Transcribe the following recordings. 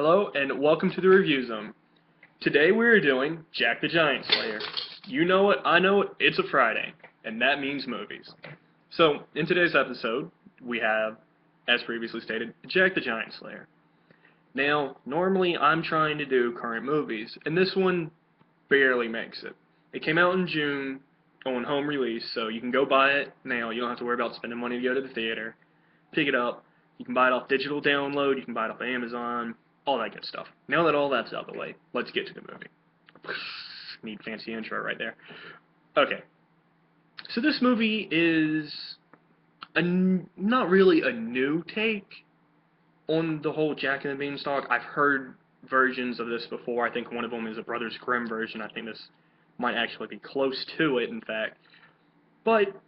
Hello and welcome to the Review Zone. Today we are doing Jack the Giant Slayer. You know it, I know it, it's a Friday, and that means movies. So, in today's episode, we have, as previously stated, Jack the Giant Slayer. Now, normally I'm trying to do current movies, and this one barely makes it. It came out in June on home release, so you can go buy it now. You don't have to worry about spending money to go to the theater. Pick it up. You can buy it off digital download. You can buy it off Amazon. All that good stuff. Now that all that's out of the way, let's get to the movie. Need fancy intro right there. Okay. So this movie is not really a new take on the whole Jack and the Beanstalk. I've heard versions of this before. I think one of them is a Brothers Grimm version. I think this might actually be close to it, in fact. But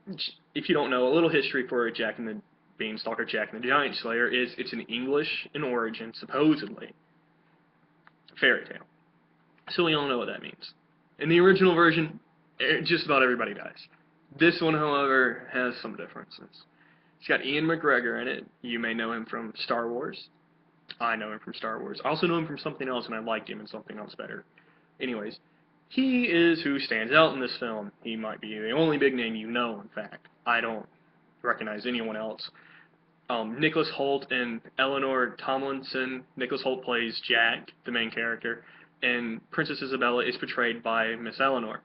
if you don't know, a little history for Jack and the Beanstalk or Jack and the Giant Slayer is it's an English in origin, supposedly, fairy tale. So we all know what that means. In the original version, just about everybody dies. This one, however, has some differences. It's got Ian McGregor in it. You may know him from Star Wars. I know him from Star Wars. I also know him from something else, and I liked him in something else better. Anyways, he is who stands out in this film. He might be the only big name you know, in fact. I don't recognize anyone else. Nicholas Hoult and Eleanor Tomlinson. Nicholas Hoult plays Jack, the main character, and Princess Isabella is portrayed by Miss Eleanor.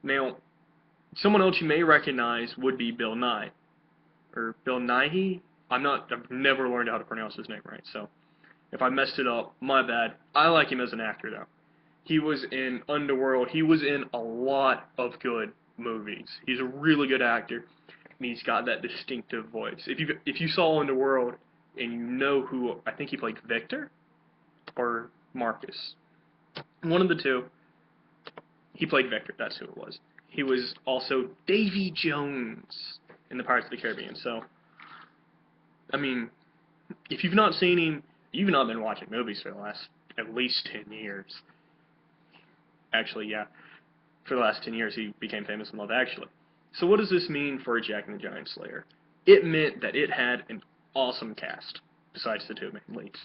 Now, someone else you may recognize would be Bill Nye, or Bill Nighy. I've never learned how to pronounce his name right, so if I messed it up, my bad. I like him as an actor, though. He was in Underworld. He was in a lot of good movies. He's a really good actor. And he's got that distinctive voice. If you saw Underworld and you know who, I think he played Victor or Marcus, one of the two. He played Victor. That's who it was. He was also Davy Jones in the Pirates of the Caribbean. So, I mean, if you've not seen him, you've not been watching movies for the last at least 10 years. Actually, yeah, for the last 10 years he became famous in Love Actually. So what does this mean for Jack and the Giant Slayer? It meant that it had an awesome cast, besides the two main leads.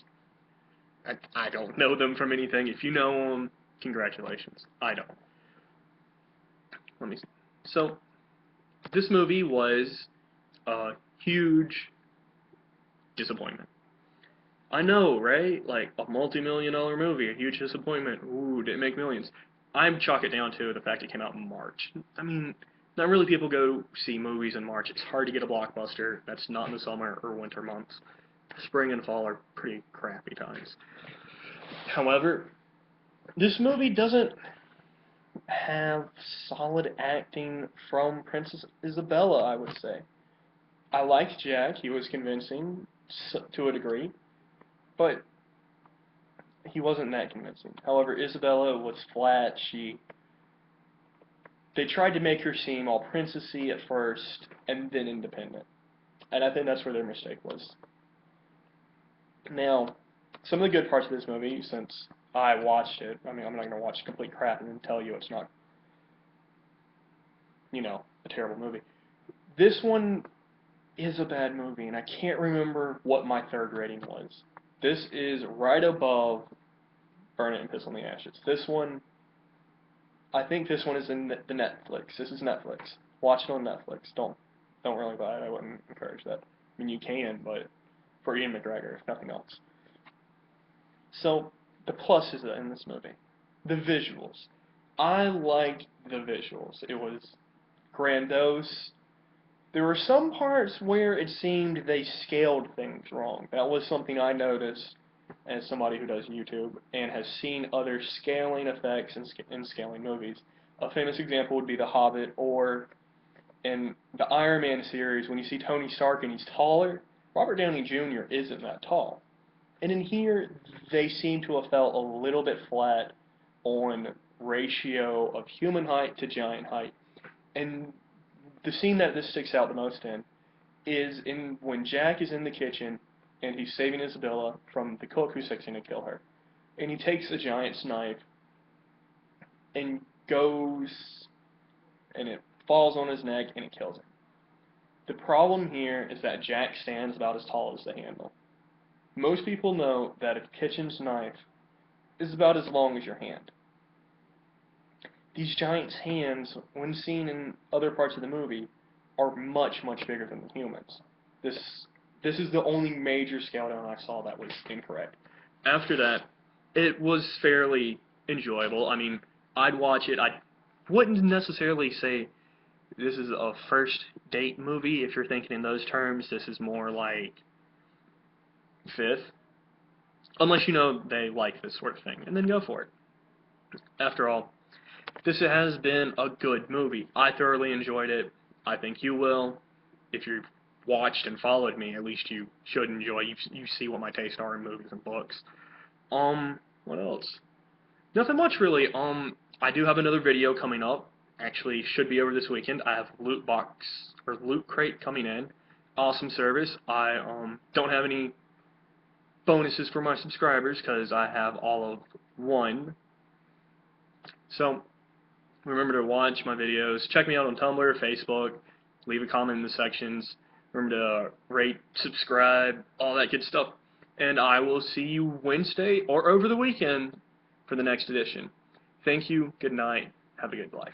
I don't know them from anything. If you know them, congratulations. I don't. Let me see. So, this movie was a huge disappointment. I know, right? Like, a multi-million-dollar movie, a huge disappointment. Ooh, didn't make millions. I'm chalk it down to the fact it came out in March. I mean, not really people go see movies in March. It's hard to get a blockbuster that's not in the summer or winter months. Spring and fall are pretty crappy times. However, this movie doesn't have solid acting from Princess Isabella, I would say. I liked Jack. He was convincing to a degree, but he wasn't that convincing. However, Isabella was flat. They tried to make her seem all princessy at first, and then independent. And I think that's where their mistake was. Now, some of the good parts of this movie, since I watched it, I mean, I'm not going to watch complete crap and then tell you it's not, a terrible movie. This one is a bad movie, and I can't remember what my third rating was. This is right above Burn It and Piss on the Ashes. This one, I think this one is in the Netflix. This is Netflix. Watch it on Netflix. Don't really buy it. I wouldn't encourage that. I mean, you can, but for Ian McGregor, if nothing else. So, the pluses in this movie. The visuals. I liked the visuals. It was grandiose. There were some parts where it seemed they scaled things wrong. That was something I noticed as somebody who does YouTube and has seen other scaling effects in scaling movies. A famous example would be The Hobbit, or in the Iron Man series, when you see Tony Stark and he's taller, Robert Downey Jr. isn't that tall. And in here, they seem to have felt a little bit flat on ratio of human height to giant height. And the scene that this sticks out the most in is when Jack is in the kitchen and he's saving Isabella from the cook who's fixing to kill her. And he takes a giant's knife and goes, and it falls on his neck and it kills him. The problem here is that Jack stands about as tall as the handle. Most people know that a kitchen's knife is about as long as your hand. These giants' hands, when seen in other parts of the movie, are much, much bigger than the humans. This is the only major scale down I saw that was incorrect. After that, it was fairly enjoyable. I mean, I'd watch it. I wouldn't necessarily say this is a first date movie. If you're thinking in those terms, this is more like fifth. Unless you know they like this sort of thing, and then go for it. After all, this has been a good movie. I thoroughly enjoyed it. I think you will. If you've watched and followed me, at least you should enjoy. You see what my tastes are in movies and books. What else? Nothing much really. I do have another video coming up. Actually, should be over this weekend. I have Loot Box or Loot Crate coming in. Awesome service. I don't have any bonuses for my subscribers because I have all of one. So remember to watch my videos. Check me out on Tumblr, Facebook. Leave a comment in the sections. Remember to rate, subscribe, all that good stuff. And I will see you Wednesday or over the weekend for the next edition. Thank you. Good night. Have a good life.